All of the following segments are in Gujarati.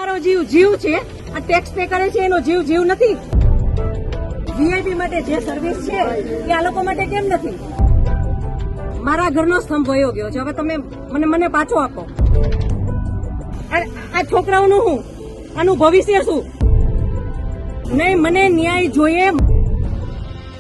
તમારો જીવ જીવ છે, આ ટેક્સ પે કરે છે એનો જીવ જીવ નથી. વીઆઈપી માટે જે સર્વિસ છે એ આ લોકો માટે કેમ નથી? મારા ઘરનો સ્તંભ વયો ગયો છે, હવે તમે મને પાછો આપો. આ છોકરાઓનું શું, આનું ભવિષ્ય શું? નહીં, મને ન્યાય જોઈએ.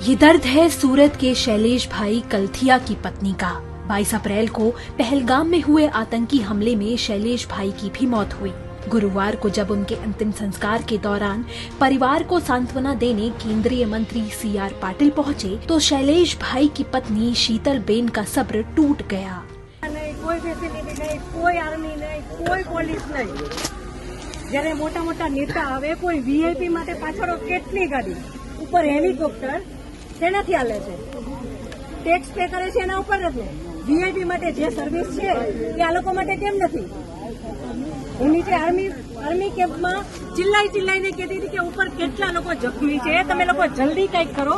ये दर्द है सूरत के शैलेश भाई कलथिया की पत्नी का। 22 अप्रैल को पहलगाम में हुए आतंकी हमले में शैलेश भाई की भी मौत हुई। गुरुवार को जब उनके अंतिम संस्कार के दौरान परिवार को सांत्वना देने केंद्रीय मंत्री CR पाटिल पहुंचे तो शैलेश भाई की पत्नी शीतल बेन का सब्र टूट गया। નહીં, કોઈ ફેસિલિટી નહીં, કોઈ આર્મી નહીં, કોઈ પોલીસ નહીં. જયારે મોટા મોટા નેતા આવે, કોઈ વીઆઈપી માટે પાછળ કેટલી ગાડી, ઉપર હેલિકોપ્ટર તેનાથી હાલે છે. ટેક્સ પે કરે છે એના ઉપર નથી. વીઆઈપી માટે જે સર્વિસ છે એ આ લોકો માટે કેમ નથી? હું નીચે આર્મી કેમ્પમાં ચિલ્લાઈને કહેતી હતી કે ઉપર કેટલા લોકો જખમી છે, તમે લોકો જલ્દી કંઈક કરો.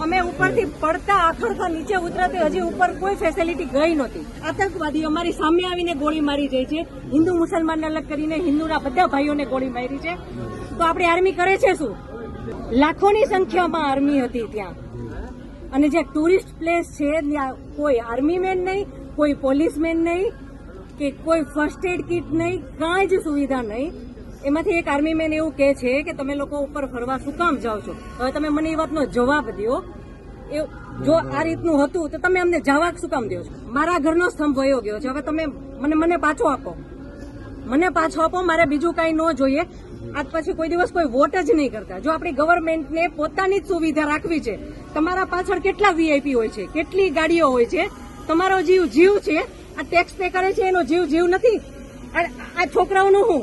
અમે ઉપરથી પડતા આખડતા નીચે ઉતરતી હજી ઉપર કોઈ ફેસિલિટી ગઈ નહોતી. આતંકવાદીઓ અમારી સામે આવીને ગોળી મારી જાય છે. હિન્દુ મુસલમાનને અલગ કરીને હિન્દુના બધા ભાઈઓને ગોળી મારી છે. તો આપણી આર્મી કરે છે શું? લાખોની સંખ્યામાં આર્મી હતી ત્યાં. અને જે ટુરિસ્ટ પ્લેસ છે ત્યાં કોઈ આર્મી મેન નહીં, કોઈ પોલીસમેન નહીં, કે કોઈ ફર્સ્ટ એડ કિટ નહીં, કાંઈ જ સુવિધા નહીં. એમાંથી એક આર્મી મેન એવું કહે છે કે તમે લોકો ઉપર ફરવા શું કામ જાઓ છો? હવે તમે મને એ વાતનો જવાબ દો. જો આ રીતનું હતું તો તમે અમને જવા શું કામ દો છો? મારા ઘરનો સ્તંભ વયો ગયો છે, હવે તમે મને પાછો આપો. મને પાછો આપો, મારે બીજું કાંઈ ન જોઈએ. આજ પછી કોઈ દિવસ કોઈ વોટ જ નહીં કરતા. જો આપણી ગવર્મેન્ટને પોતાની જ સુવિધા રાખવી છે, તમારા પાછળ કેટલા વીઆઈપી હોય છે, કેટલી ગાડીઓ હોય છે, તમારો જીવ જીવ છે, આ ટેક્સ પે કરે છે એનો જીવ જીવ નથી. આ છોકરાઓનું શું,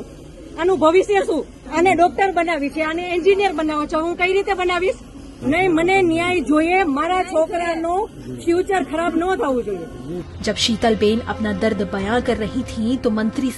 આનું ભવિષ્ય શું? આને ડોક્ટર બનાવી છે, આને એન્જિનિયર બનાવો છો, હું કઈ રીતે બનાવીશ? નહીં, મને ન્યાય જોઈએ. મારા છોકરાનું फ्यूचर खराब न થવું જોઈએ. जब शीतल बेन अपना दर्द बयां कर रही थीं तो मंत्री